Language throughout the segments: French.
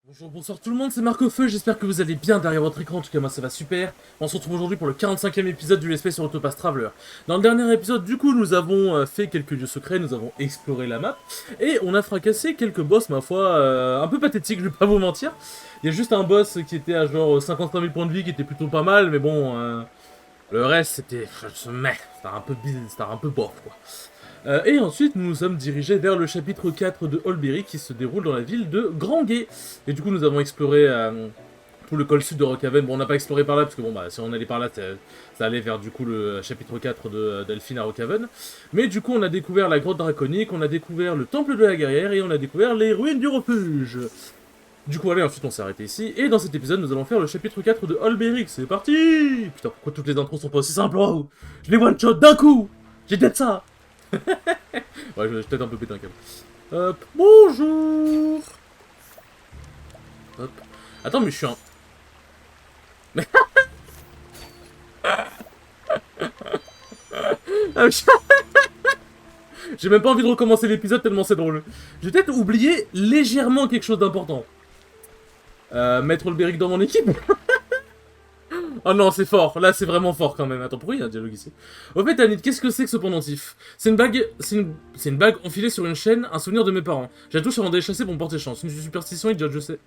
Bonjour, bonsoir tout le monde, c'est Marc-Feu, j'espère que vous allez bien derrière votre écran, en tout cas moi ça va super. On se retrouve aujourd'hui pour le 45e épisode du Let's Play sur Octopath Traveler. Dans le dernier épisode, du coup, nous avons fait quelques lieux secrets, nous avons exploré la map, et on a fracassé quelques boss, ma foi, un peu pathétiques, je vais pas vous mentir. Il y a juste un boss qui était à genre 55 000 points de vie, qui était plutôt pas mal, mais bon, le reste c'était c'était un peu bof quoi. Et ensuite, nous nous sommes dirigés vers le chapitre 4 de Olberic qui se déroule dans la ville de Granguet. Et du coup, nous avons exploré tout le col sud de Rockhaven. Bon, on n'a pas exploré par là, parce que bon, bah, si on allait par là, ça allait vers du coup le chapitre 4 d'Elfine à Rockhaven. Mais du coup, on a découvert la grotte draconique, on a découvert le temple de la guerrière, et on a découvert les ruines du refuge. Du coup, allez, ensuite on s'est arrêté ici, et dans cet épisode, nous allons faire le chapitre 4 de Olberic. C'est parti! Putain, pourquoi toutes les intros sont pas aussi simples? Wow, je les one-shot d'un coup! J'ai peut-être ça! Ouais, je vais peut-être un peu péter un câble. Hop, bonjour. Hop. Attends, mais je suis un... Mais... Ah, j'ai même pas envie de recommencer l'épisode tellement c'est drôle. J'ai peut-être oublié légèrement quelque chose d'important. Mettre Olberic dans mon équipe. Oh non, c'est fort. Là, c'est vraiment fort quand même. Attends, pourquoi il y a un dialogue ici? Au fait, Anit, qu'est-ce que c'est que ce pendentif? C'est une bague... C'est une bague enfilée sur une chaîne, un souvenir de mes parents. J'ai la touche avant d'aller chasser pour me porter chance. Une superstition idiote, je sais.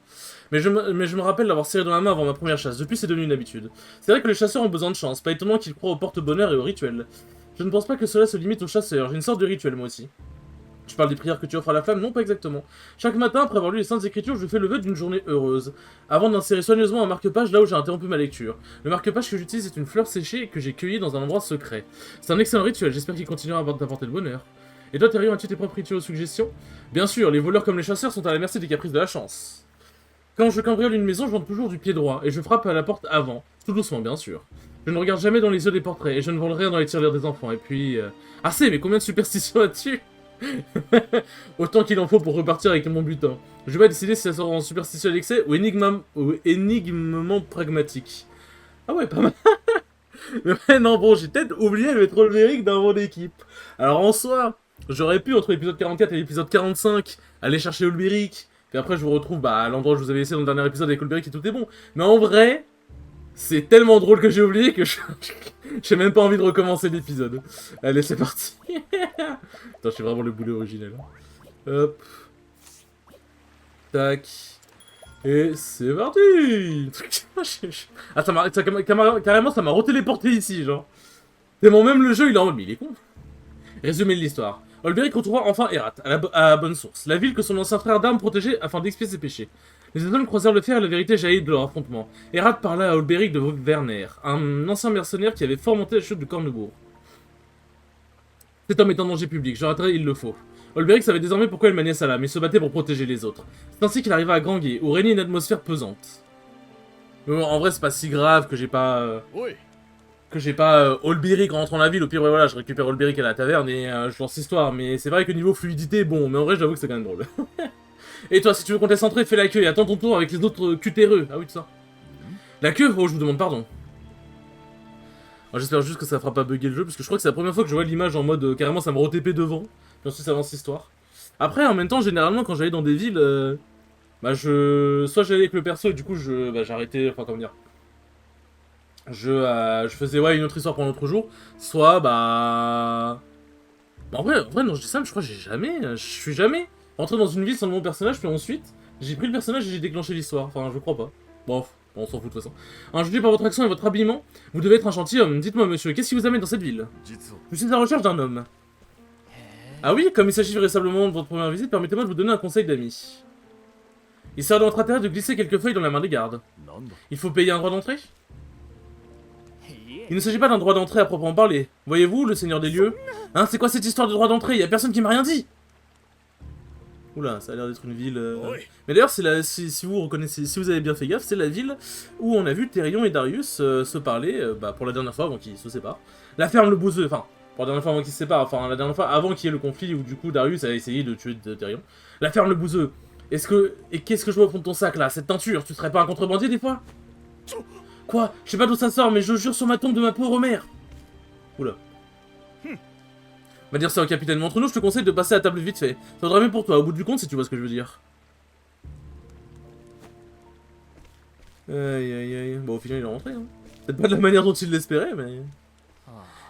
Mais je me rappelle l'avoir serré dans la main avant ma première chasse. Depuis, c'est devenu une habitude. C'est vrai que les chasseurs ont besoin de chance. Pas étonnant qu'ils croient au porte-bonheur et au rituel. Je ne pense pas que cela se limite aux chasseurs. J'ai une sorte de rituel, moi aussi. Tu parles des prières que tu offres à la flamme? Non, pas exactement. Chaque matin, après avoir lu les Saintes Écritures, je fais le vœu d'une journée heureuse, avant d'insérer soigneusement un marque-page là où j'ai interrompu ma lecture. Le marque-page que j'utilise est une fleur séchée que j'ai cueillie dans un endroit secret. C'est un excellent rituel, j'espère qu'il continuera à t'apporter le bonheur. Et toi, Thérion, as-tu tes propres rituels ou suggestions? Bien sûr, les voleurs comme les chasseurs sont à la merci des caprices de la chance. Quand je cambriole une maison, je rentre toujours du pied droit, et je frappe à la porte avant, tout doucement bien sûr. Je ne regarde jamais dans les yeux des portraits, et je ne vole rien dans les tirelires des enfants, et puis... Assez, mais combien de superstitions là-dessus? Autant qu'il en faut pour repartir avec mon butin. Je vais pas décider si ça sera en superstition à l'excès ou énigmement pragmatique. Ah ouais, pas mal. Mais ouais, non, bon, j'ai peut-être oublié de mettre Olberic dans mon équipe. Alors en soi, j'aurais pu, entre l'épisode 44 et l'épisode 45, aller chercher Olberic. Puis après, je vous retrouve à l'endroit où je vous avais laissé dans le dernier épisode avec Olberic et tout est bon. Mais en vrai, c'est tellement drôle que j'ai oublié que j'ai même pas envie de recommencer l'épisode. Allez, c'est parti. Putain, je suis vraiment le boulet originel. Hop. Tac. Et c'est parti. Ah, carrément, ça m'a retéléporté ici, genre. Tellement même le jeu, il est en mode, mais il est con. Résumé de l'histoire. Olberic retrouva enfin Herat, à la bonne source, la ville que son ancien frère d'armes protégeait afin d'expier ses péchés. Les hommes croisèrent le fer et la vérité jaillit de leur affrontement. Herat parla à Olberic de Werner, un ancien mercenaire qui avait fomenté la chute de Cornebourg. Cet homme est en danger public, je raterai, il le faut. Olberic savait désormais pourquoi il maniait sa lame et se battait pour protéger les autres. C'est ainsi qu'il arriva à Granguet, où régnait une atmosphère pesante. Mais bon, en vrai, c'est pas si grave que j'ai pas... Olberic rentre dans la ville, au pire, ouais, voilà, je récupère Olberic à la taverne et je lance l'histoire. Mais c'est vrai que niveau fluidité, bon, mais en vrai, j'avoue que c'est quand même drôle. Et toi, si tu veux qu'on te laisse entrer, fais la queue et attends ton tour avec les autres cutéreux. Ah oui, tout ça. La queue? Oh, je vous demande pardon. J'espère juste que ça fera pas bugger le jeu, parce que je crois que c'est la première fois que je vois l'image en mode carrément ça me re-TP devant. Puis ensuite ça avance l'histoire. Après, en même temps, généralement, quand j'allais dans des villes, soit j'allais avec le perso et du coup, j'arrêtais, enfin, comment dire. Je faisais, ouais, une autre histoire pour un autre jour. Soit, en vrai, non, je dis ça, mais je crois que je suis jamais rentré dans une ville sans le mon personnage, puis ensuite, j'ai pris le personnage et j'ai déclenché l'histoire. Enfin, je crois pas. Bon, on s'en fout de toute façon. Un juge par votre action et votre habillement, vous devez être un gentilhomme. Dites-moi, monsieur, qu'est-ce qui vous amène dans cette ville? Je suis à la recherche d'un homme. Ah oui, comme il s'agit véritablement de votre première visite, permettez-moi de vous donner un conseil d'ami. Il serait dans votre intérêt de glisser quelques feuilles dans la main des gardes. Il faut payer un droit d'entrée? Il ne s'agit pas d'un droit d'entrée à proprement parler. Voyez-vous, le seigneur des lieux? Hein, c'est quoi cette histoire de droit d'entrée? Y a personne qui m'a rien dit! Oula, ça a l'air d'être une ville... Mais d'ailleurs, si vous reconnaissez, si vous avez bien fait gaffe, c'est la ville où on a vu Thérion et Darius se parler, pour la dernière fois avant qu'ils se séparent. La ferme le bouseux, enfin, pour la dernière fois avant qu'ils se séparent, enfin, la dernière fois avant qu'il y ait le conflit où du coup Darius a essayé de tuer Thérion. La ferme le bouseux. Et qu'est-ce que je vois au fond de ton sac là? Cette teinture, tu serais pas un contrebandier des fois? Quoi? Je sais pas d'où ça sort, mais je jure sur ma tombe de ma pauvre mère. Oula. Va dire ça au capitaine, mais entre nous, je te conseille de passer à table vite fait. Ça vaudra mieux pour toi, au bout du compte, si tu vois ce que je veux dire. Aïe aïe aïe. Bon, au final, il est rentré. Hein. Peut-être pas de la manière dont il l'espérait, mais...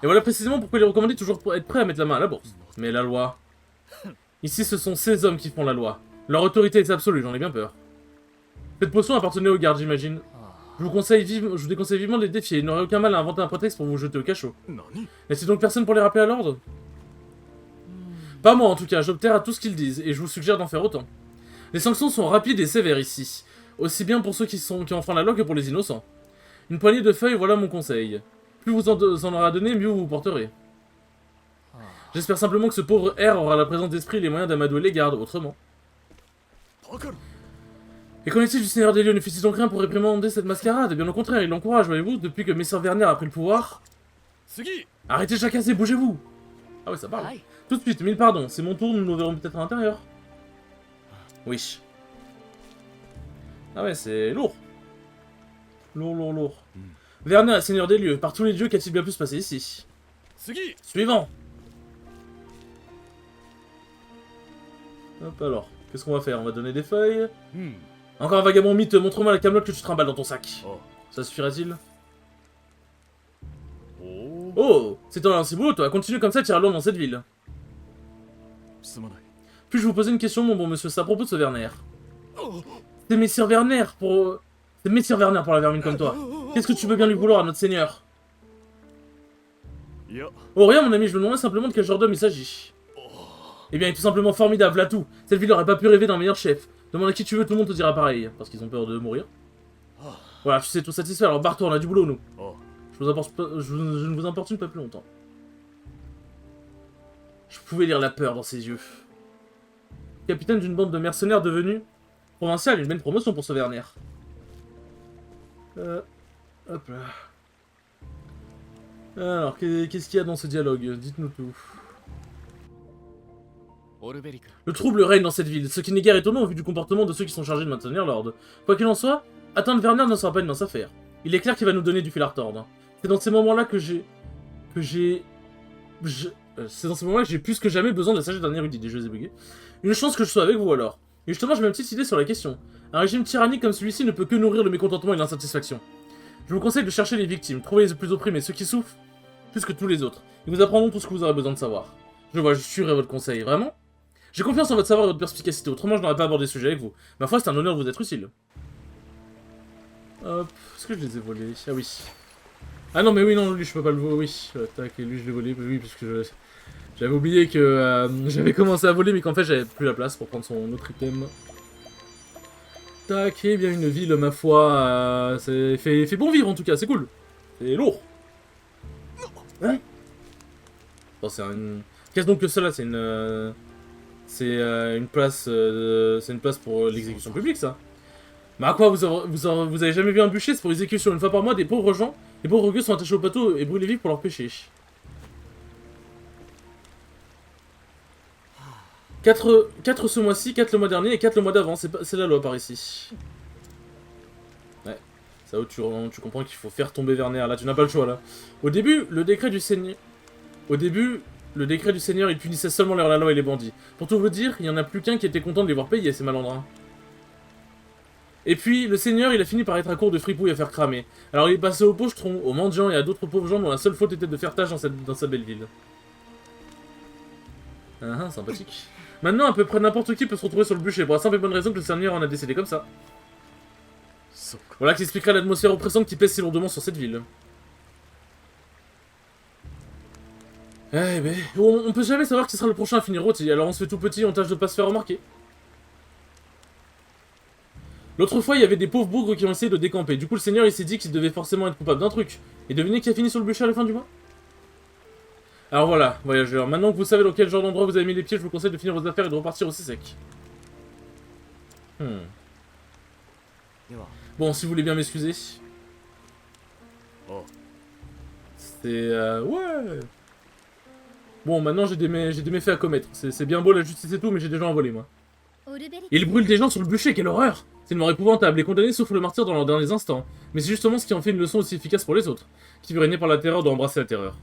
Et voilà précisément pourquoi il est recommandé toujours pour être prêt à mettre la main à la bourse. Mais la loi... Ici, ce sont ces hommes qui font la loi. Leur autorité est absolue, j'en ai bien peur. Cette potion appartenait aux gardes, j'imagine. Je vous déconseille vivement de les défier. Il n'aurait aucun mal à inventer un prétexte pour vous jeter au cachot. N'est-il donc personne pour les rappeler à l'ordre? Pas moi en tout cas, j'obtère à tout ce qu'ils disent, et je vous suggère d'en faire autant. Les sanctions sont rapides et sévères ici, aussi bien pour ceux qui enfreignent la loi que pour les innocents. Une poignée de feuilles, voilà mon conseil. Plus vous en aurez donné, mieux vous vous porterez. J'espère simplement que ce pauvre R aura la présence d'esprit et les moyens d'amadouer les gardes, autrement. Et qu'en est-il du Seigneur des Lieux? Ne fait-il donc rien pour réprimander cette mascarade? Bien au contraire, il l'encourage, voyez-vous, depuis que Messire Werner a pris le pouvoir. Arrêtez de jacasser, bougez-vous! Ah ouais, ça parle. Tout de suite, mille pardons, c'est mon tour, nous nous verrons peut-être à l'intérieur. Oui. Ah ouais, c'est lourd. Lourd. Werner est Seigneur des Lieux, par tous les dieux, qu'a-t-il bien pu se passer ici? Suivant. Hop alors, qu'est-ce qu'on va faire? On va donner des feuilles. Encore un vagabond mythe, montre-moi la camelote que tu trimbales dans ton sac. Ça suffira-t-il? Oh, c'est un si beau, toi. Continue comme ça, tu iras loin dans cette ville. Puis-je vous poser une question, mon bon monsieur? C'est à propos de ce Werner. C'est Messire Werner pour... C'est Messire Werner pour la vermine comme toi. Qu'est-ce que tu veux bien lui vouloir à notre seigneur? Oh, rien, mon ami, je me demandais simplement de quel genre d'homme il s'agit. Eh bien, il est tout simplement formidable, là tout. Cette ville n'aurait pas pu rêver d'un meilleur chef. Demande à qui tu veux, tout le monde te dira pareil. Parce qu'ils ont peur de mourir. Voilà, tu sais tout satisfait, alors barre-toi, on a du boulot, nous. Je ne vous importune pas plus longtemps. Je pouvais lire la peur dans ses yeux. Capitaine d'une bande de mercenaires devenus provincial, une belle promotion pour ce Werner. Hop là. Alors, qu'est-ce qu'il y a dans ce dialogue? Dites-nous tout. Le trouble règne dans cette ville, ce qui n'est guère étonnant au vu du comportement de ceux qui sont chargés de maintenir l'ordre. Quoi qu'il en soit, atteindre Werner ne sera pas une mince affaire. Il est clair qu'il va nous donner du fil à retordre. C'est dans ces moments-là que j'ai plus que jamais besoin de la sagesse d'un érudit, des jeux buggés. Une chance que je sois avec vous alors. Et justement, j'ai une petite idée sur la question. Un régime tyrannique comme celui-ci ne peut que nourrir le mécontentement et l'insatisfaction. Je vous conseille de chercher les victimes, trouver les plus opprimés, ceux qui souffrent, plus que tous les autres. Ils vous apprendront tout ce que vous aurez besoin de savoir. Je suivrai votre conseil, vraiment. J'ai confiance en votre savoir et votre perspicacité, autrement je n'aurais pas abordé ce sujet avec vous. Ma foi, c'est un honneur de vous être utile. Hop, est-ce que je les ai volés? Ah oui. Ah non, mais oui, non, lui je peux pas le voler, oui. Tac, et lui je l'ai volé, oui, parce que j'avais oublié que j'avais commencé à voler, mais qu'en fait j'avais plus la place pour prendre son autre item. Tac, et bien une ville, ma foi, fait bon vivre en tout cas, c'est cool. C'est lourd. Hein? Bon, c'est une... Qu'est-ce donc que cela? C'est une... une place... c'est une place pour l'exécution publique, ça. Bah quoi, vous avez jamais vu un bûcher? C'est pour l'exécution une fois par mois des pauvres gens. Les pauvres gueux sont attachés au bateau et brûlés vifs pour leurs péchés. 4 ce mois-ci, 4 le mois dernier et 4 le mois d'avant, c'est la loi par ici. Ouais, ça où tu comprends qu'il faut faire tomber Werner, là tu n'as pas le choix là. Au début, le décret du Seigneur, il punissait seulement la loi et les bandits. Pour tout vous dire, il n'y en a plus qu'un qui était content de les voir payer, ces malandrins. Et puis, le Seigneur, il a fini par être à court de fripouilles à faire cramer. Alors il est passé aux pochetrons, aux mendiants et à d'autres pauvres gens dont la seule faute était de faire tâche dans sa belle ville. Ah, sympathique. Maintenant, à peu près n'importe qui peut se retrouver sur le bûcher, pour la simple et bonne raison que le Seigneur en a décédé comme ça. Voilà qui expliquerait l'atmosphère oppressante qui pèse si lourdement sur cette ville. Eh ben, on peut jamais savoir qui sera le prochain à finir rôti, alors on se fait tout petit, on tâche de pas se faire remarquer. L'autre fois, il y avait des pauvres bougres qui ont essayé de décamper, du coup le Seigneur il s'est dit qu'il devait forcément être coupable d'un truc. Et devinez qui a fini sur le bûcher à la fin du mois? Alors voilà, voyageurs, maintenant que vous savez dans quel genre d'endroit vous avez mis les pieds, je vous conseille de finir vos affaires et de repartir aussi sec. Bon, si vous voulez bien m'excuser. C'est... ouais. Bon, maintenant j'ai des méfaits à commettre. C'est bien beau la justice et tout, mais j'ai des gens à voler, moi. Il brûle des gens sur le bûcher, quelle horreur! C'est une mort épouvantable, les condamnés souffrent le martyr dans leurs derniers instants. Mais c'est justement ce qui en fait une leçon aussi efficace pour les autres. Qui veut régner par la terreur doit embrasser la terreur.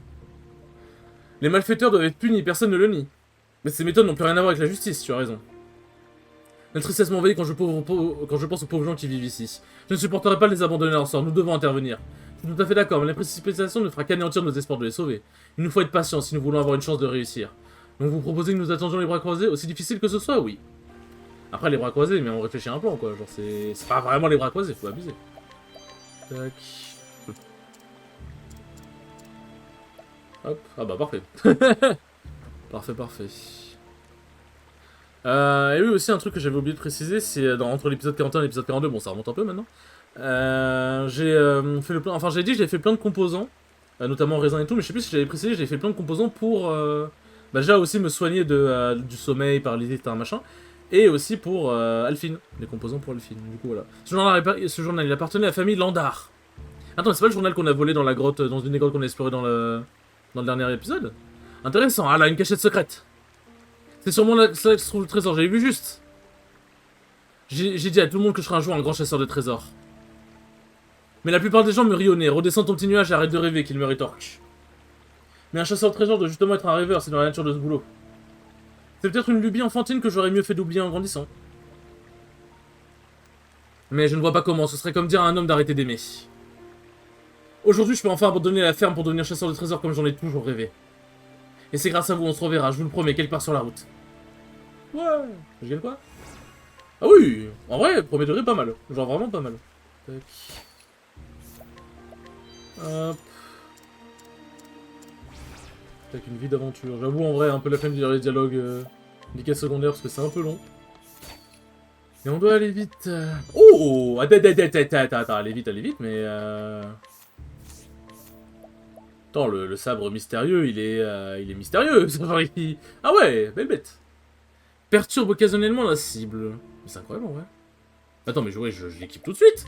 Les malfaiteurs doivent être punis, personne ne le nie. Mais ces méthodes n'ont plus rien à voir avec la justice, tu as raison. La tristesse m'envahit quand je pense aux pauvres gens qui vivent ici. Je ne supporterai pas de les abandonner à leur sort, nous devons intervenir. Je suis tout à fait d'accord, mais la précipitation ne fera qu'anéantir nos espoirs de les sauver. Il nous faut être patients si nous voulons avoir une chance de réussir. Donc vous proposez que nous attendions les bras croisés, aussi difficile que ce soit, oui. Après les bras croisés, mais on réfléchit un plan quoi, genre c'est pas vraiment les bras croisés, faut abuser. Tac. Hop, ah bah parfait. Parfait. Et oui aussi un truc que j'avais oublié de préciser, c'est entre l'épisode 41 et l'épisode 42, bon ça remonte un peu maintenant. J'ai fait le plein, enfin j'ai dit que j'avais fait plein de composants, notamment raisin et tout, mais je sais plus si j'avais précisé, j'avais fait plein de composants pour déjà aussi me soigner du sommeil, paralysie, etc. machin, et aussi pour Alphine, des composants pour Alphine, du coup voilà. Ce journal il appartenait à la famille Landar. Attends, c'est pas le journal qu'on a volé dans la grotte, dans une des grottes qu'on a exploré dans le dernier épisode? Intéressant, ah là, une cachette secrète. C'est sûrement là que se trouve le trésor, j'avais vu juste. J'ai dit à tout le monde que je serais un jour un grand chasseur de trésors. Mais la plupart des gens me rient au nez. Redescends ton petit nuage et arrête de rêver, qu'il me rétorque. Mais un chasseur de trésors doit justement être un rêveur, c'est dans la nature de ce boulot. C'est peut-être une lubie enfantine que j'aurais mieux fait d'oublier en grandissant. Mais je ne vois pas comment, ce serait comme dire à un homme d'arrêter d'aimer. Aujourd'hui, je peux enfin abandonner la ferme pour devenir chasseur de trésors comme j'en ai toujours rêvé. Et c'est grâce à vous, on se reverra, je vous le promets, quelque part sur la route. Ouais, je gagne quoi? Ah oui, en vrai, premier degré, pas mal. Genre vraiment pas mal. Tac. Hop. Tac, une vie d'aventure. J'avoue, en vrai, un peu la flemme de lire les dialogues des quêtes secondaires parce que c'est un peu long. Et on doit aller vite. Oh, attends, aller vite, mais Attends, le sabre mystérieux, il est mystérieux. Ah ouais, belle bête. Perturbe occasionnellement la cible. Mais c'est incroyable en vrai. Attends, mais je l'équipe tout de suite.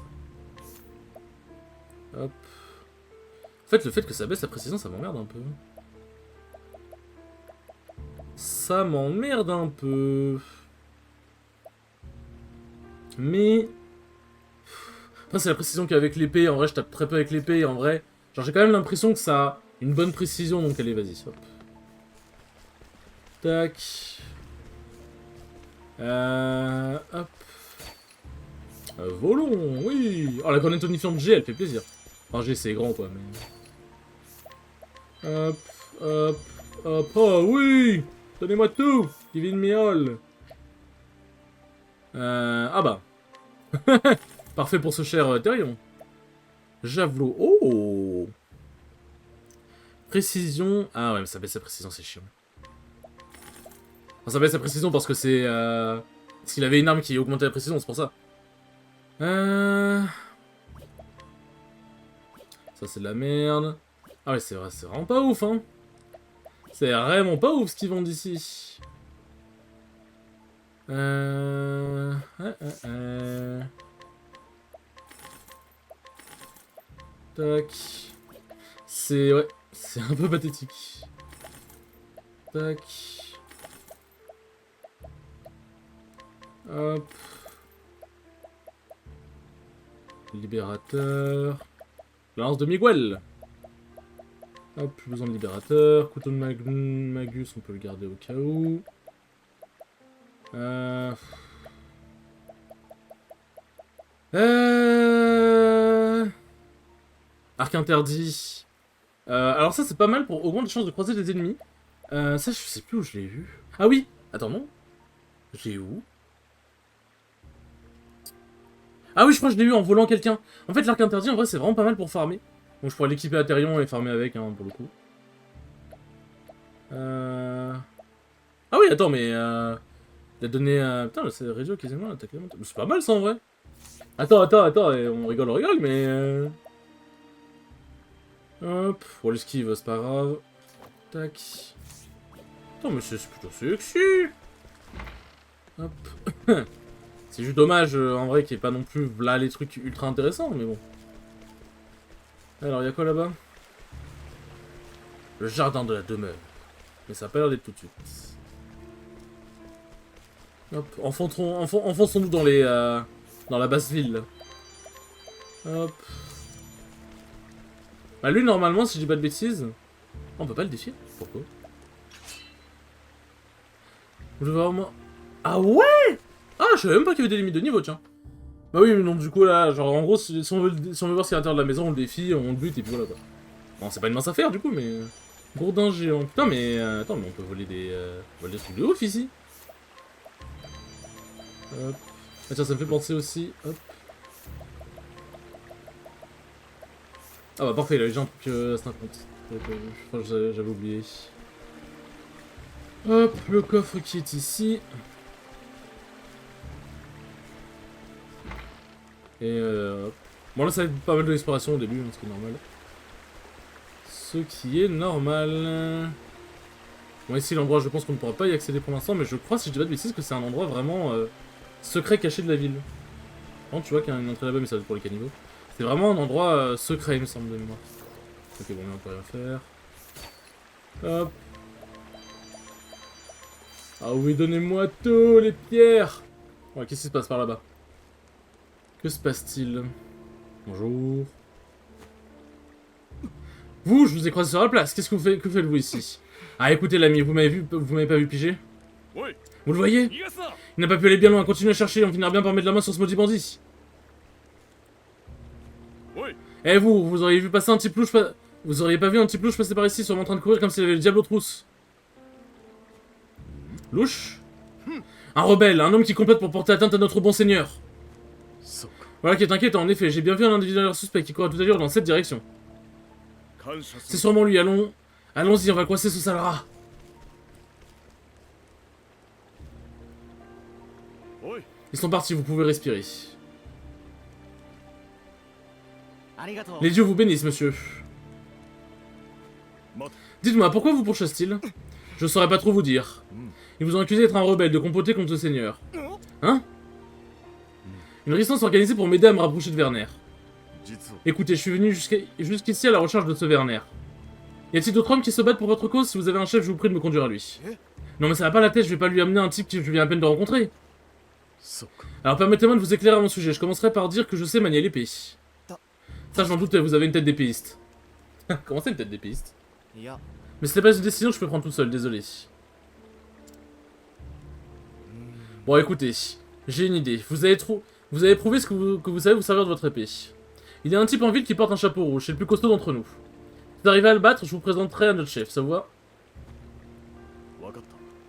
Hop. En fait, le fait que ça baisse la précision, ça m'emmerde un peu. Ça m'emmerde un peu. Mais... Après, c'est la précision qu'avec l'épée. En vrai, je tape très peu avec l'épée. En vrai, genre, j'ai quand même l'impression que ça a une bonne précision. Donc, allez, vas-y, hop. Tac. Hop. Volons, oui. Oh, la grenade tonifiante G, elle fait plaisir. Enfin, G, c'est grand, quoi, mais... Hop. Oh, oui. Donnez-moi tout. Give me all. Ah bah. Parfait pour ce cher Therion. Javelot. Oh. Précision. Ah ouais, mais ça baisse la précision, c'est chiant. Enfin, ça baisse la précision parce que c'est... Parce qu'il avait une arme qui augmentait la précision, c'est pour ça. Ça, c'est de la merde. Ah ouais, c'est vrai, c'est vraiment pas ouf, hein. C'est vraiment pas ouf ce qu'ils vendent ici. Tac. C'est... Ouais, c'est un peu pathétique. Tac. Hop. Libérateur. Lance de Miguel. Hop, plus besoin de libérateur. Couteau de Magus, on peut le garder au cas où. Arc interdit. Alors ça, c'est pas mal pour augmenter les chances de croiser des ennemis. Ça, je sais plus où je l'ai vu. Ah oui. Attends, non. J'ai où? Ah oui, je crois que je l'ai eu en volant quelqu'un. En fait, l'arc interdit, en vrai, c'est vraiment pas mal pour farmer. Donc je pourrais l'équiper à Therion et farmer avec, hein, pour le coup. Ah oui, attends, mais... Il a donné... Putain, c'est Regio qui s'est attaqué. C'est pas mal, ça, en vrai. Attends, on rigole, mais... Hop, pour l'esquive, c'est pas grave. Tac. Attends, mais c'est plutôt sexy. Hop. C'est juste dommage, en vrai, qu'il n'y ait pas non plus là les trucs ultra intéressants, mais bon. Alors, il y a quoi là-bas? Le jardin de la demeure. Mais ça a pas l'air d'être tout de suite. Hop, enfonçons-nous dans les... dans la basse ville. Hop. Bah lui, normalement, si je dis pas de bêtises... On peut pas le défier? Pourquoi? Je vais vraiment... Ah ouais? Ah je savais même pas qu'il y avait des limites de niveau, tiens. Bah oui, mais donc du coup là, genre en gros, si on veut voir ce qu'il y a à l'intérieur de la maison, on le défie, on le bute et puis voilà quoi. Bon, c'est pas une mince affaire du coup, mais... Gourdin géant. Putain, mais... attends, mais on peut voler des trucs de ouf ici. Hop. Ah tiens, ça me fait penser aussi. Hop. Ah bah parfait, il a les gens que c'est un compte. Je crois que j'avais oublié. Hop, le coffre qui est ici. Et hop. Bon là ça va être pas mal de l'exploration au début, hein, ce qui est normal. Ce qui est normal. Bon ici l'endroit je pense qu'on ne pourra pas y accéder pour l'instant, mais je crois si je dis pas de bêtises que c'est un endroit vraiment secret caché de la ville. Non, tu vois qu'il y a une entrée là-bas mais ça va être pour les caniveaux. C'est vraiment un endroit secret il me semble de mémoire. Ok bon là on peut rien faire. Hop. Ah oui, donnez-moi tout, les pierres. Ouais, qu'est-ce qui se passe par là-bas? Que se passe-t-il? Bonjour. Vous, je vous ai croisé sur la place. Qu'est-ce que vous faites? Que faites-vous ici? Ah, écoutez, l'ami, vous m'avez pas vu piger? Oui. Vous le voyez? Il n'a pas pu aller bien loin. Continuez à chercher, on finira bien par mettre la main sur ce maudit bandit. Oui. Eh vous auriez vu passer un petit plouche Vous auriez pas vu un petit plouche passer par ici, sûrement en train de courir comme s'il avait le diable aux trousses? Louche? Un rebelle, un homme qui complète pour porter atteinte à notre bon seigneur. Voilà qui est inquiétant, en effet, j'ai bien vu un individu suspect qui court à toute allure dans cette direction. C'est sûrement lui, allons-y, on va coincer ce sale rat. Ils sont partis, vous pouvez respirer. Les dieux vous bénissent, monsieur. Dites-moi, pourquoi vous pourchassent-ils? Je saurais pas trop vous dire. Ils vous ont accusé d'être un rebelle, de comploter contre le seigneur. Hein? Une résistance organisée pour m'aider à me rapprocher de Werner. Écoutez, je suis venu jusqu'ici à la recherche de ce Werner. Y a-t-il d'autres hommes qui se battent pour votre cause? Si vous avez un chef, je vous prie de me conduire à lui. Non mais ça va pas la tête, je vais pas lui amener un type que je viens à peine de rencontrer. Alors permettez-moi de vous éclairer à mon sujet, je commencerai par dire que je sais manier l'épée. Ça j'en doutais, vous avez une tête d'épéiste. Comment c'est une tête d'épéiste? Mais c'était pas une décision que je peux prendre tout seul, désolé. Bon écoutez, j'ai une idée. Vous avez prouvé que vous savez vous servir de votre épée. Il y a un type en ville qui porte un chapeau rouge, c'est le plus costaud d'entre nous. Si vous arrivez à le battre, je vous présenterai à notre chef, ça vous va?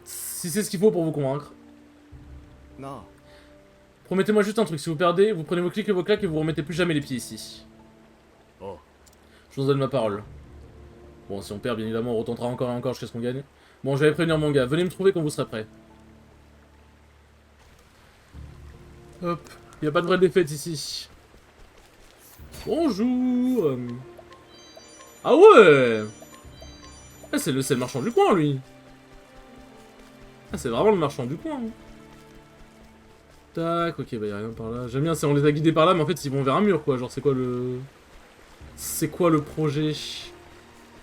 Si c'est ce qu'il faut pour vous convaincre. Promettez-moi juste un truc, si vous perdez, vous prenez vos clics et vos claques et vous remettez plus jamais les pieds ici. Je vous donne ma parole. Bon, si on perd, bien évidemment, on retentera encore et encore jusqu'à ce qu'on gagne. Bon, je vais aller prévenir mon gars, venez me trouver quand vous serez prêt. Hop, il n'y a pas de vraie défaite ici. Bonjour. Ah ouais. Ah, c'est le marchand du coin, lui. Ah, c'est vraiment le marchand du coin. Tac, ok, bah y'a rien par là. J'aime bien, on les a guidés par là, mais en fait, ils vont vers un mur, quoi. Genre, c'est quoi le... C'est quoi le projet?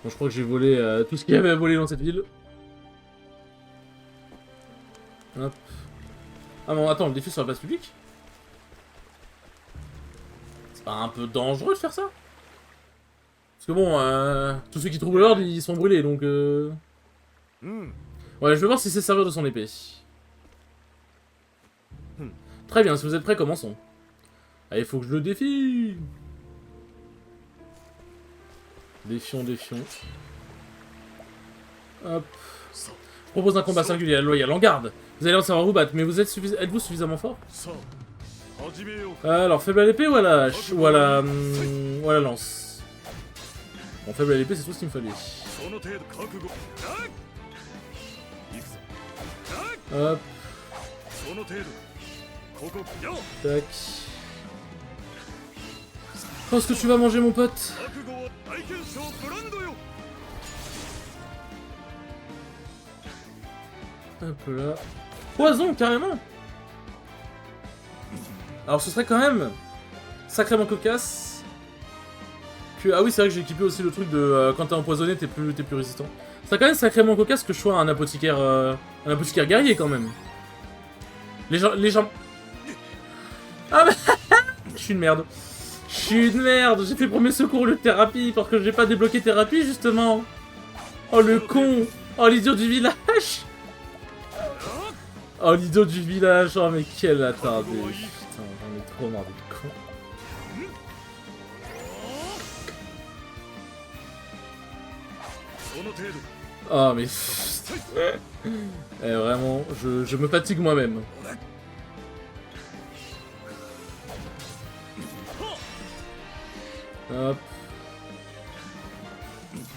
Bon, je crois que j'ai volé tout ce qu'il y avait à voler dans cette ville. Hop. Ah bon, attends, le défi sur la place publique? C'est pas un peu dangereux de faire ça? Parce que bon, tous ceux qui trouvent l'ordre, ils sont brûlés, donc Ouais, je vais voir si c'est servir de son épée. Très bien, si vous êtes prêts, commençons. Allez, il faut que je le défie. Défions. Hop. Je propose un combat singulier à la loyale, en garde. Vous allez en savoir vous battre, mais êtes-vous suffisamment fort? Alors, faible à l'épée ou à la lance? Bon, faible à l'épée, c'est tout ce qu'il me fallait. Hop. Tac. Je pense que tu vas manger, mon pote. Hop là. Poison, carrément. Alors ce serait quand même sacrément cocasse que... Ah oui, c'est vrai que j'ai équipé aussi le truc de quand t'es empoisonné, t'es plus résistant. Ce serait quand même sacrément cocasse que je sois un apothicaire guerrier quand même. Les gens... Ah mais... Je suis une merde. J'ai fait premier secours au lieu de thérapie parce que j'ai pas débloqué thérapie justement. Oh le con. Oh l'idiot du village. Oh, l'idiot du village. Oh, mais quel attardé. Putain, j'en ai trop marre de con. Oh, mais... vraiment, je me fatigue moi-même. Hop.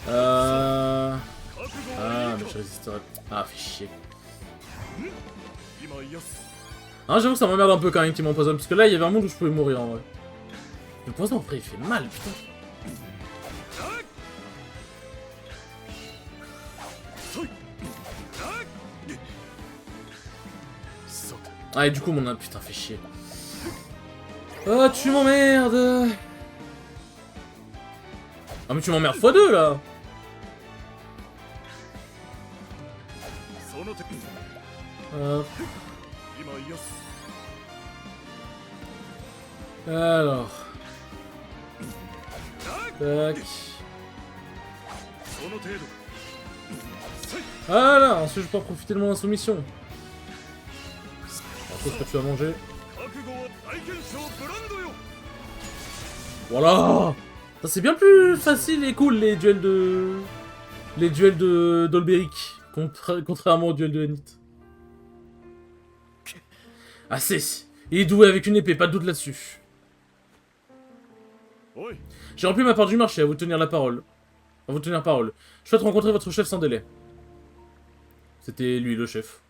Ah, mais je résisterai. Ah, fais chier. Ah, j'avoue que ça m'emmerde un peu quand même qu'il m'empoisonne, parce que là, il y avait un monde où je pouvais mourir en vrai. Le poison, après, il fait mal, putain. Ah, et du coup, mon... Putain, fait chier. Oh, tu m'emmerdes. Ah, mais tu m'emmerdes x2, là. Hop. Alors. Tac. Voilà, ensuite je peux en profiter de mon insoumission. Alors, qu'est-ce que tu vas manger? Voilà. Ça c'est bien plus facile et cool les duels de... Les duels de d'Olberic, contrairement aux duels de Enit. Ah c'est... Il est doué avec une épée, pas de doute là-dessus. J'ai rempli ma part du marché, à vous tenir la parole. À vous tenir parole. Je souhaite rencontrer votre chef sans délai. C'était lui le chef.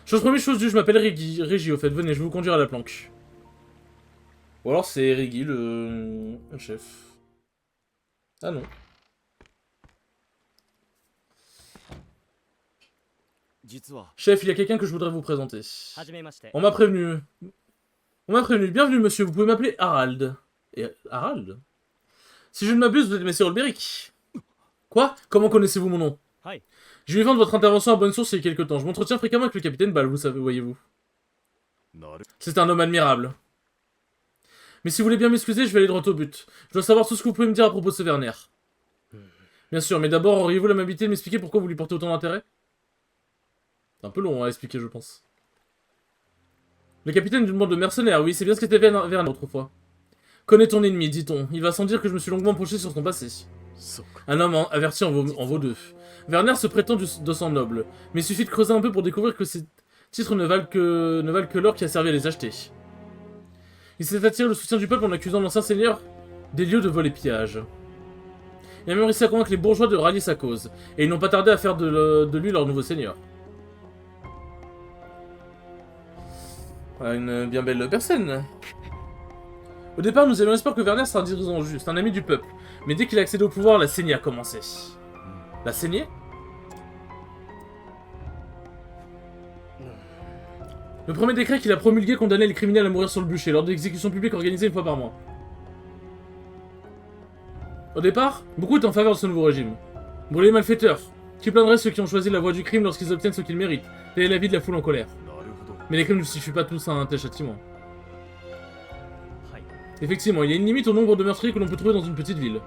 Chose première, chose due, je m'appelle Régie au fait, venez, je vais vous conduire à la planque. Ou alors c'est Régie le chef. Ah non. Chef, il y a quelqu'un que je voudrais vous présenter. On m'a prévenu. Bienvenue monsieur, vous pouvez m'appeler Harald. Et Harald? Si je ne m'abuse, vous êtes Monsieur Olberic. Quoi? Comment connaissez-vous mon nom? Je vais vendre votre intervention à bonne source il y a quelques temps. Je m'entretiens fréquemment avec le capitaine Ball, vous savez, voyez-vous. C'est un homme admirable. Mais si vous voulez bien m'excuser, je vais aller droit au but. Je dois savoir tout ce que vous pouvez me dire à propos de ce Werner. Bien sûr, mais d'abord, auriez-vous l'amabilité de m'expliquer pourquoi vous lui portez autant d'intérêt? C'est un peu long à expliquer, je pense. Le capitaine d'une bande de mercenaires, oui, c'est bien ce qu'était Werner autrefois. Connais ton ennemi, dit-on. Il va sans dire que je me suis longuement penché sur son passé. Un homme averti en vaut deux. Werner se prétend de sang noble, mais il suffit de creuser un peu pour découvrir que ces titres ne valent que l'or qui a servi à les acheter. Il s'est attiré le soutien du peuple en accusant l'ancien seigneur des lieux de vol et pillage. Il a même réussi à convaincre les bourgeois de rallier sa cause, et ils n'ont pas tardé à faire de lui leur nouveau seigneur. Une bien belle personne. Au départ, nous avions l'espoir que Werner soit un dirigeant juste, un ami du peuple, mais dès qu'il a accédé au pouvoir, la saignée a commencé. La saignée? Le premier décret qu'il a promulgué condamnait les criminels à mourir sur le bûcher lors d'exécutions publiques organisées une fois par mois. Au départ, beaucoup étaient en faveur de ce nouveau régime. Brûler les malfaiteurs, qui plaindraient ceux qui ont choisi la voie du crime lorsqu'ils obtiennent ce qu'ils méritent. Tel est l'avis de la foule en colère. Mais les crimes ne justifient pas tous un tel châtiment. Effectivement, il y a une limite au nombre de meurtriers que l'on peut trouver dans une petite ville.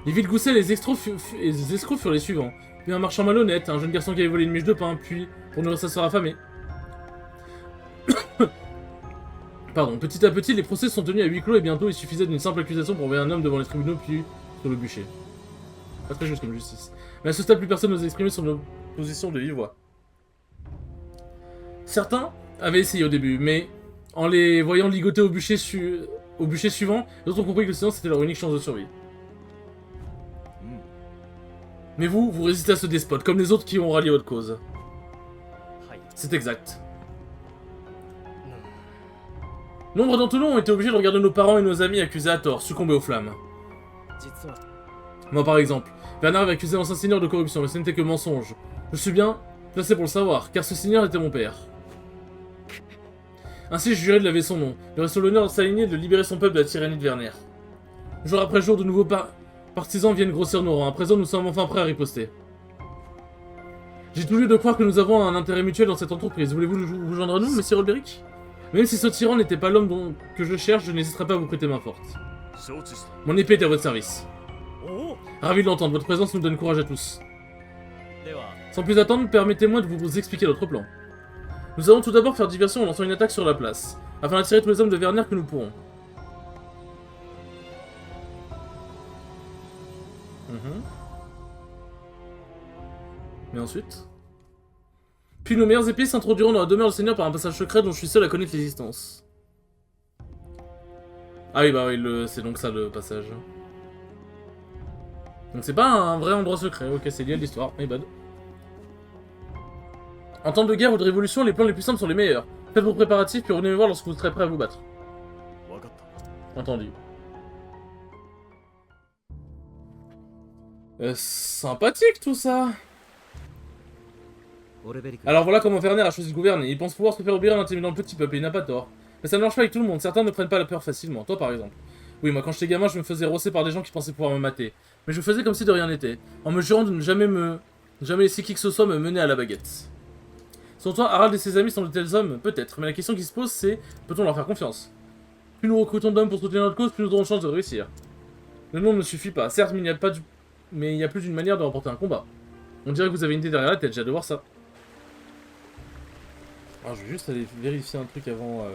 Les villes goussaient les escrocs furent les suivants. Puis un marchand malhonnête, un jeune garçon qui avait volé une miche de pain, puis, pour nourrir sa sœur affamée. Pardon, petit à petit, les procès sont tenus à huis clos et bientôt il suffisait d'une simple accusation pour envoyer un homme devant les tribunaux puis sur le bûcher. Pas très juste comme justice. Mais à ce stade, plus personne n'osait exprimer son opposition de vive voix. Certains avaient essayé au début, mais en les voyant ligoter au bûcher suivant, les autres ont compris que le silence était leur unique chance de survie. Mais vous résistez à ce despote, comme les autres qui ont rallié votre cause. C'est exact. Nombre d'entre nous ont été obligés de regarder nos parents et nos amis accusés à tort, succomber aux flammes. Moi par exemple, Werner avait accusé l'ancien seigneur de corruption, mais ce n'était que mensonge. Je suis bien placé pour le savoir, car ce seigneur était mon père. Ainsi je jurais de laver son nom, il aurait sur l'honneur de s'aligner et de libérer son peuple de la tyrannie de Werner. Jour après jour, de nouveaux partisans viennent grossir nos rangs, à présent nous sommes enfin prêts à riposter. J'ai tout lieu de croire que nous avons un intérêt mutuel dans cette entreprise, voulez-vous vous joindre à nous, monsieur Olberic? Même si ce tyran n'était pas l'homme que je cherche, je n'hésiterai pas à vous prêter main forte. Mon épée est à votre service. Ravi de l'entendre, votre présence nous donne courage à tous. Sans plus attendre, permettez-moi de vous expliquer notre plan. Nous allons tout d'abord faire diversion en lançant une attaque sur la place, afin d'attirer tous les hommes de Werner que nous pourrons. Mais ensuite... Puis nos meilleurs épées s'introduiront dans la demeure du Seigneur par un passage secret dont je suis seul à connaître l'existence. Ah oui, bah oui, c'est donc ça le passage. Donc c'est pas un vrai endroit secret, ok, c'est lié à l'histoire, my bad. En temps de guerre ou de révolution, les plans les plus simples sont les meilleurs. Faites vos préparatifs, puis revenez me voir lorsque vous serez prêt à vous battre. Entendu. Sympathique tout ça. Alors voilà comment Werner a choisi de gouverner. Il pense pouvoir se faire obéir en intimidant le petit peuple, et il n'a pas tort. Mais ça ne marche pas avec tout le monde, certains ne prennent pas la peur facilement. Toi par exemple. Oui, moi quand j'étais gamin, je me faisais rosser par des gens qui pensaient pouvoir me mater. Mais je faisais comme si de rien n'était, en me jurant de ne jamais laisser qui que ce soit me mener à la baguette. Selon toi, Harald et ses amis sont de tels hommes? Peut-être, mais la question qui se pose c'est, peut-on leur faire confiance? Plus nous recrutons d'hommes pour soutenir notre cause, plus nous aurons de chance de réussir. Le nom ne suffit pas, certes, mais il y a plus d'une manière de remporter un combat. On dirait que vous avez une idée derrière la tête, j'ai hâte de voir ça. Alors je vais juste aller vérifier un truc avant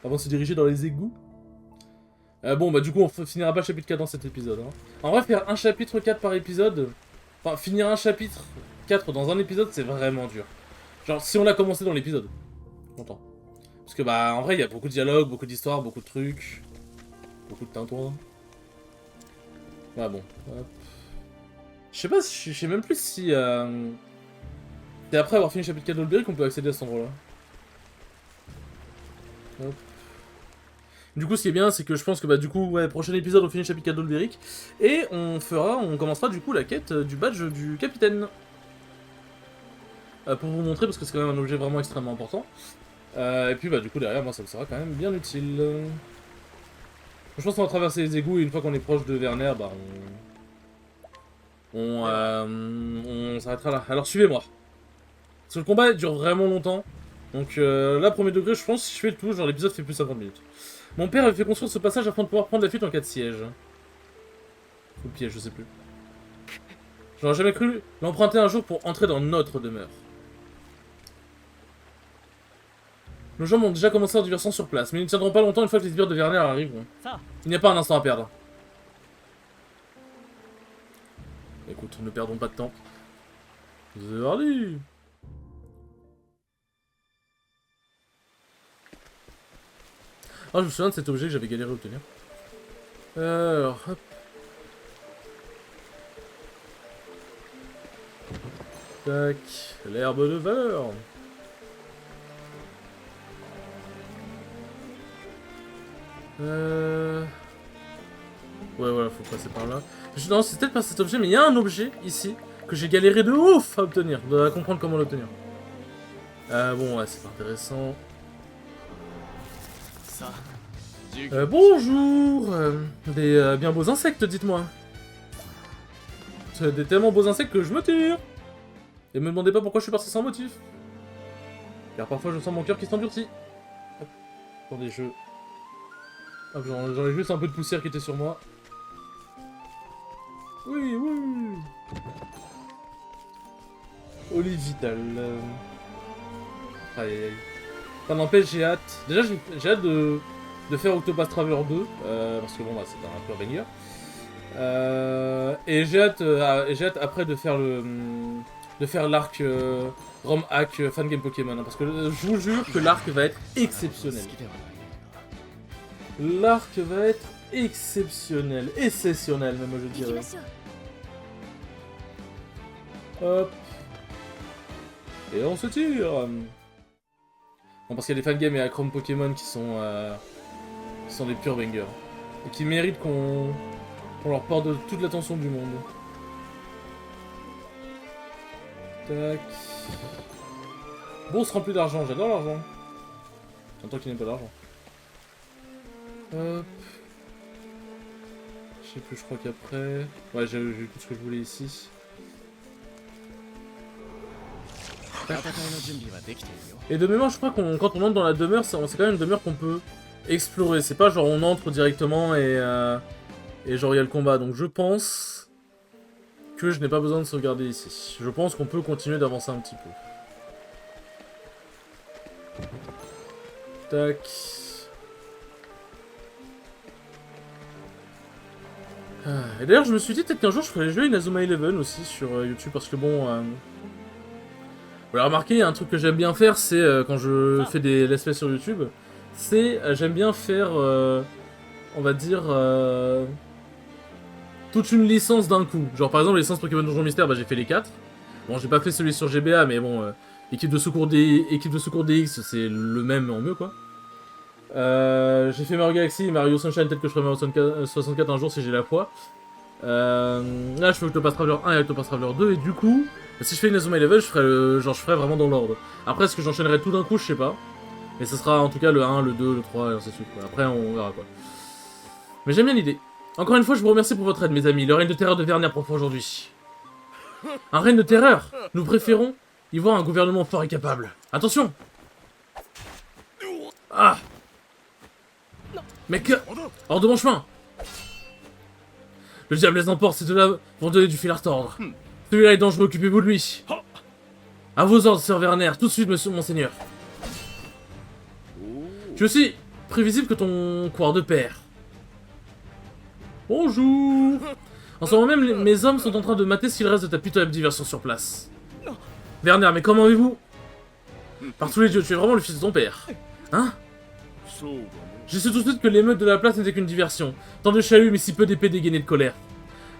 de se diriger dans les égouts. Bon bah du coup on finira pas le chapitre 4 dans cet épisode. Hein. En vrai faire un chapitre 4 par épisode, enfin finir un chapitre 4 dans un épisode c'est vraiment dur. Genre si on l'a commencé dans l'épisode, longtemps. Parce que bah en vrai il y a beaucoup de dialogues, beaucoup d'histoires, beaucoup de trucs, beaucoup de tintouins. Ouais bon. Hop. Je sais pas, je sais même plus si... c'est après avoir fini le chapitre 4 d'Olberic qu'on peut accéder à cet endroit-là. Hop. Du coup, ce qui est bien, c'est que je pense que bah du coup, ouais, prochain épisode, on finit le chapitre 4 d'Olberic. Et on commencera du coup la quête du badge du capitaine. Pour vous montrer, parce que c'est quand même un objet vraiment extrêmement important. Et puis bah du coup, derrière, moi, ça me sera quand même bien utile. Je pense qu'on va traverser les égouts et une fois qu'on est proche de Werner, bah on s'arrêtera là. Alors suivez-moi. Parce que le combat dure vraiment longtemps. Donc là, premier degré, je pense que si je fais le tout, genre l'épisode fait plus de 50 minutes. Mon père avait fait construire ce passage afin de pouvoir prendre la fuite en cas de siège. Ou piège, je sais plus. J'aurais jamais cru l'emprunter un jour pour entrer dans notre demeure. Nos gens ont déjà commencé leur diversion sur place, mais ils ne tiendront pas longtemps une fois que les sbires de Werner arriveront. Il n'y a pas un instant à perdre. Écoute, ne perdons pas de temps. C'est parti. Ah, je me souviens de cet objet que j'avais galéré à obtenir. Alors, hop. Tac, l'herbe de valeur. Ouais, voilà, faut passer par là. Non, c'est peut-être pas cet objet, mais il y a un objet ici que j'ai galéré de ouf à obtenir, à comprendre comment l'obtenir. Bon, ouais, c'est pas intéressant. Bonjour des bien beaux insectes, dites-moi. Des tellement beaux insectes que je me tire. Et me demandez pas pourquoi je suis parti sans motif. Car parfois je sens mon cœur qui s'endurcit. Hop. Attendez, hop, j'en ai juste un peu de poussière qui était sur moi. Oui, oui. Olive vitale. Aïe, aïe, aïe. Ça n'empêche, j'ai hâte. Déjà, j'ai hâte de faire Octopath Traveler 2. Parce que bon, bah, c'est un peu banger. Et j'ai hâte après de faire l'arc ROM hack fangame Pokémon. Hein, parce que je vous jure que l'arc va être exceptionnel. L'arc va être exceptionnel. Exceptionnel, même, je dirais. Hop. Et on se tire. Bon, parce qu'il y a des fangames et Acrom Pokémon qui sont des purs bangers. Et qui méritent qu'on leur porte toute l'attention du monde. Tac. Bon, on se remplit d'argent, j'adore l'argent. J'entends qu'il n'aime pas d'argent. Hop. Je sais plus, je crois qu'après... Ouais, j'ai eu tout ce que je voulais ici. Et de mémoire, je crois qu'on quand on entre dans la demeure, c'est quand même une demeure qu'on peut explorer. C'est pas genre on entre directement et genre il y a le combat. Donc je pense que je n'ai pas besoin de sauvegarder ici. Je pense qu'on peut continuer d'avancer un petit peu. Tac. Et d'ailleurs, je me suis dit peut-être qu'un jour je ferais jouer Inazuma Eleven aussi sur YouTube parce que bon. Vous l'avez remarqué, il y a un truc que j'aime bien faire, c'est quand je fais des let's play sur YouTube, c'est j'aime bien faire, on va dire, toute une licence d'un coup. Genre par exemple, les licences Pokémon Donjon Mystère, bah, j'ai fait les 4. Bon, j'ai pas fait celui sur GBA, mais bon, équipe de secours DX, c'est le même en mieux quoi. J'ai fait Mario Galaxy, Mario Sunshine, peut-être que je ferai Mario 64 un jour si j'ai la foi. Là, je fais Octopath Traveler 1 et Octopath Traveler 2, et du coup, si je fais Inazuma Eleven, je ferai vraiment dans l'ordre. Après, est-ce que j'enchaînerai tout d'un coup, je sais pas. Mais ce sera en tout cas le 1, le 2, le 3, et ainsi de suite. Quoi. Après, on verra quoi. Mais j'aime bien l'idée. Encore une fois, je vous remercie pour votre aide, mes amis. Le règne de terreur de Vernier profond aujourd'hui. Un règne de terreur. Nous préférons y voir un gouvernement fort et capable. Attention. Ah. Mec, hors de mon chemin. Le diable les emporte, ces deux-là vont donner du fil à retordre. Celui-là est dangereux, occupez-vous de lui. À vos ordres, Sir Werner, tout de suite, monsieur, monseigneur. Tu es aussi prévisible que ton coureur de père. Bonjour. En ce moment même, mes hommes sont en train de mater s'il reste de ta pitoyable diversion sur place. Werner, mais comment avez-vous? Par tous les dieux, tu es vraiment le fils de ton père. Hein? J'ai su tout de suite que l'émeute de la place n'était qu'une diversion. Tant de chahuts, mais si peu d'épées dégainées de colère.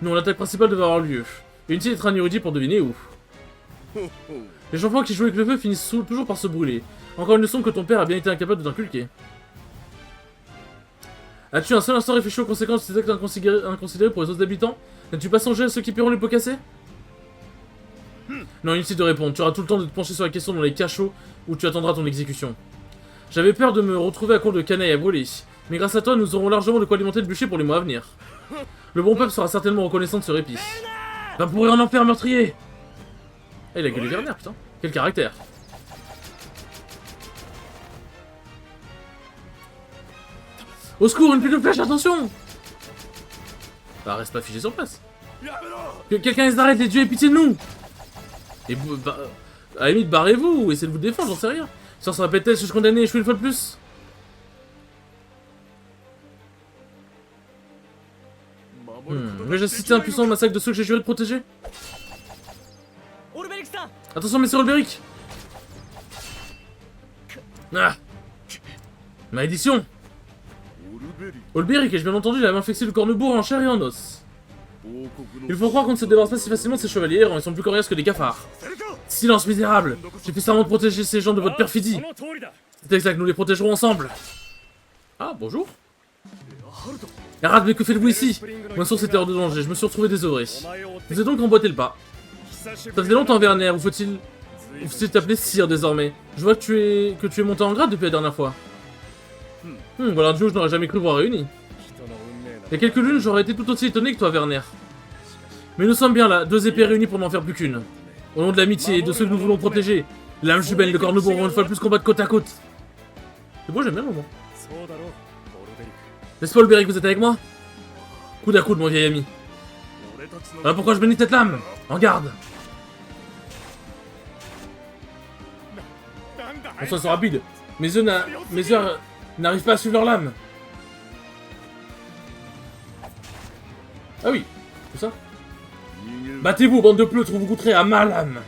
Non, l'attaque principale devait avoir lieu. Et inutile d'être un érudit pour deviner où. Les enfants qui jouent avec le feu finissent toujours par se brûler. Encore une leçon que ton père a bien été incapable de t'inculquer. As-tu un seul instant réfléchi aux conséquences de ces actes inconsidérés pour les autres habitants? N'as-tu pas songé à ceux qui paieront les pots cassés? Non, inutile de répondre. Tu auras tout le temps de te pencher sur la question dans les cachots où tu attendras ton exécution. J'avais peur de me retrouver à court de canailles à brûler. Mais grâce à toi, nous aurons largement de quoi alimenter le bûcher pour les mois à venir. Le bon peuple sera certainement reconnaissant de ce répit. Va pourrir en enfer, meurtrier! Eh, il a gueulé Werner, putain. Quel caractère. Au secours, une pluie de flèches, attention! Bah, reste pas figé sur place. Que quelqu'un s'arrête, les dieux, aient pitié de nous! Et bah, à la limite, barrez-vous ou essayez de vous défendre, j'en sais rien. Ça se répétait, je suis condamné à échouer une fois de plus. Mais j'ai assisté à un puissant massacre de ceux que j'ai juré de protéger. Attention, messieurs Olberic. Ah. Malédiction. Olberic, ai-je bien entendu, il a infecté le cornebourg en chair et en os. Il faut croire qu'on ne se débarrasse pas si facilement de ces chevaliers, ils sont plus coriaces que des cafards. Silence, misérable. J'ai fait serment de protéger ces gens de votre perfidie. C'est exact, nous les protégerons ensemble. Ah, bonjour. Herald, mais que faites-vous ici? Moi, sur cette heure de danger, je me suis retrouvé désœuvré. Vous avez donc emboîté le pas. Ça faisait longtemps, Werner, ou faut-il t'appeler Sire désormais? Je vois que tu es monté en grade depuis la dernière fois. Voilà un duo que je n'aurais jamais cru voir réuni. Il y a quelques lunes, j'aurais été tout aussi étonné que toi, Werner. Mais nous sommes bien là, deux épées réunies pour n'en faire plus qu'une. Au nom de l'amitié et de ceux que nous voulons protéger, l'âme jumelle de Cornebourg vont une fois de plus combattre côte à côte. C'est beau, j'aime bien le moment. N'est-ce pas, Olberic, vous êtes avec moi? Coude à coude, mon vieil ami. Voilà pourquoi je bénis cette lame. En garde. Bon, ça sont rapides. Mes yeux n'arrivent pas à suivre leur lame. Ah oui, tout ça. Battez-vous, bande de pleutres, ou vous goûterez à ma lame.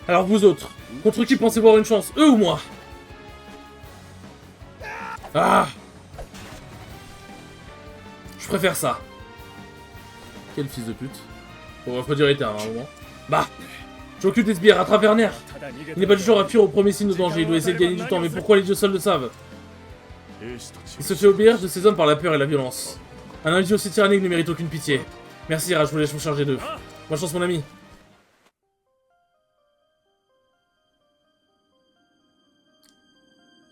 Alors vous autres, contre qui pensez avoir une chance, eux ou moi? Ah! Je préfère ça. Quel fils de pute. Bon, faut dire éteint à un moment. Bah! J'occupe des sbires, rattrape Werner. Il n'est pas du genre à fuir au premier signe de danger, il doit essayer de gagner du temps, mais pourquoi les dieux seuls le savent? Il se fait obéir de ces hommes par la peur et la violence. Un individu aussi tyrannique ne mérite aucune pitié. Merci, Raj, je vous laisse vous charger d'eux. Bonne chance, mon ami.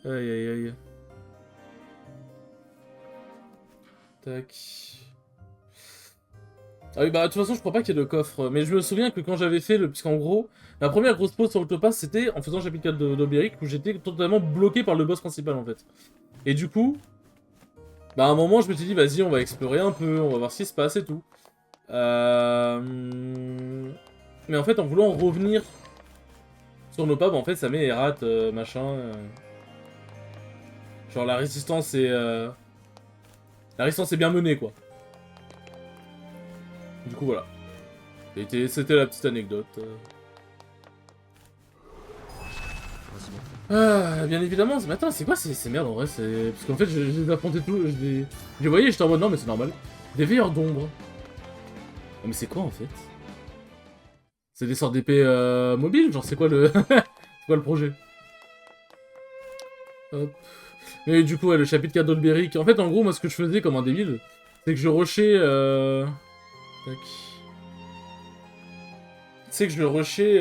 Aïe, aïe, aïe. Tac. Ah oui, bah de toute façon, je crois pas qu'il y ait de coffre. Mais je me souviens que quand j'avais fait le... Puisqu'en gros, la première grosse pause sur Octopath, c'était en faisant le chapitre 4 d'Olberic, où j'étais totalement bloqué par le boss principal, en fait. Et du coup... Bah à un moment, je me suis dit, vas-y, on va explorer un peu, on va voir ce qui se passe et tout. Mais en fait, en voulant revenir sur nos pas, bah, en fait, ça met errate, machin. Genre, la résistance est... La résistance est bien menée, quoi. Du coup, voilà. C'était la petite anecdote. Bien évidemment, mais attends, c'est quoi ces merdes en vrai? Parce qu'en fait, je les affrontais tous, je les voyais, j'étais en mode non, mais c'est normal. Des veilleurs d'ombre. Oh, mais c'est quoi en fait? C'est des sortes d'épées mobiles? Genre, c'est quoi le. C'est quoi le projet? Hop. Mais du coup, ouais, le chapitre 4 d'Olberic. En fait, en gros, moi, ce que je faisais comme un débile, c'est que je rushais. Tac. C'est que je rushais.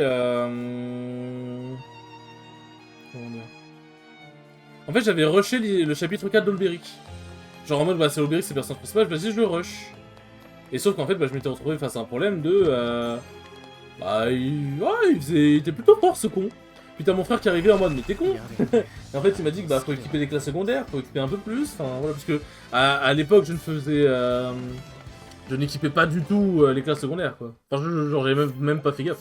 Comment dire? En fait, j'avais rushé le chapitre 4 d'Olberic. Genre en mode, bah, c'est Olberic, c'est le personnage principal, vas-y, je le rush. Et sauf qu'en fait, bah, je m'étais retrouvé face à un problème de. Bah, il était plutôt fort ce con. Puis t'as mon frère qui arrivait en mode, mais t'es con. Et en fait, il m'a dit que bah, faut équiper des classes secondaires, faut équiper un peu plus. Enfin, voilà, parce que à l'époque, je ne faisais. Je n'équipais pas du tout les classes secondaires, quoi. Enfin, genre, j'avais même pas fait gaffe.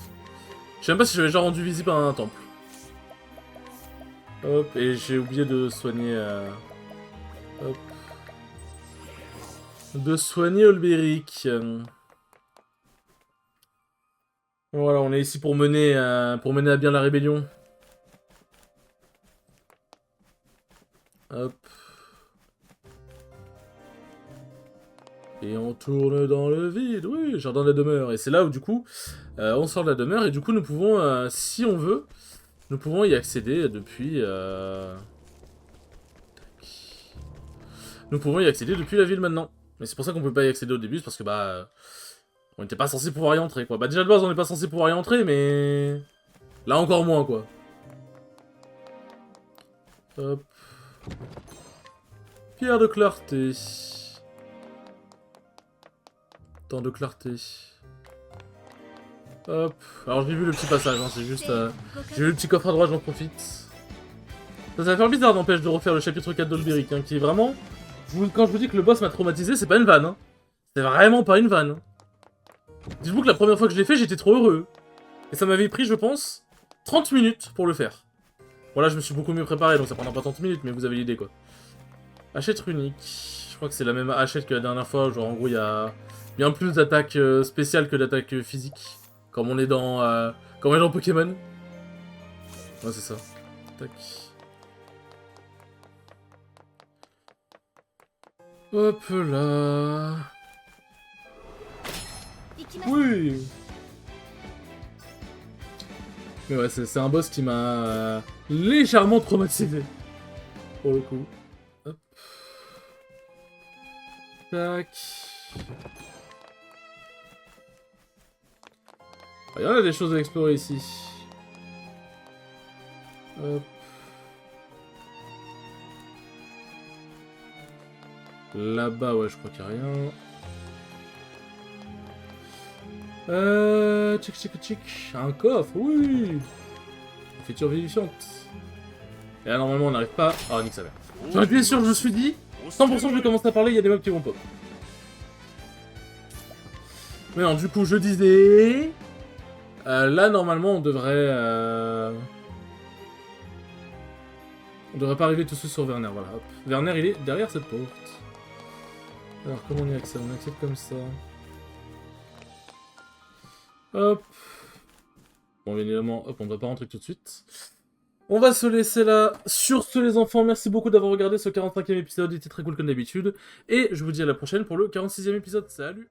Je sais même pas si j'avais déjà rendu visite à un temple. Hop, et j'ai oublié de soigner. Hop. De soigner Olberic. Voilà, on est ici pour mener à bien la rébellion. Hop. Et on tourne dans le vide, oui, jardin de la demeure. Et c'est là où, du coup, on sort de la demeure, et du coup, nous pouvons, si on veut, nous pouvons y accéder depuis... Nous pouvons y accéder depuis la ville maintenant. Mais c'est pour ça qu'on peut pas y accéder au début, c'est parce que, bah... On n'était pas censé pouvoir y entrer, quoi. Bah, déjà, de base, on n'est pas censé pouvoir y entrer, mais... Là, encore moins, quoi. Hop. Pierre de clarté. Temps de clarté. Hop. Alors j'ai vu le petit passage, hein, c'est juste... J'ai vu le petit coffre à droite, j'en profite. Ça va faire bizarre, n'empêche, de refaire le chapitre 4 d'Olberic, hein, qui est vraiment... Quand je vous dis que le boss m'a traumatisé, c'est pas une vanne, hein. C'est vraiment pas une vanne. Dites-vous que la première fois que je l'ai fait, j'étais trop heureux. Et ça m'avait pris, je pense, 30 minutes pour le faire. Voilà, je me suis beaucoup mieux préparé, donc ça prendra pas 30 minutes, mais vous avez l'idée, quoi. Hachette runique. Je crois que c'est la même hachette que la dernière fois, genre en gros, il y a bien plus d'attaques spéciales que d'attaques physiques. Comme on est dans Pokémon. Ouais, c'est ça. Tac. Hop là. Oui. Mais ouais, c'est un boss qui m'a légèrement traumatisé. Pour le coup. Hop. Tac. Il y en a des choses à explorer ici. Hop. Là-bas, ouais, je crois qu'il n'y a rien. Tchic, tchic, tchic. Un coffre, oui. Féture vivifiante. Et là, normalement, on n'arrive pas... Ah, nique sa mère. J'aurais pu être sûr, je me suis dit... 100% je vais commencer à parler, il y a des mobs qui vont pop. Mais non, du coup, je disais... là, normalement, on devrait... On devrait pas arriver tout de suite sur Werner, voilà. Hop. Werner, il est derrière cette porte. Alors, comment on y accède? On accède comme ça. Hop. Bon, bien évidemment, hop, on ne va pas rentrer tout de suite. On va se laisser là. Sur ce, les enfants, merci beaucoup d'avoir regardé ce 45e épisode. Il était très cool comme d'habitude. Et je vous dis à la prochaine pour le 46e épisode. Salut!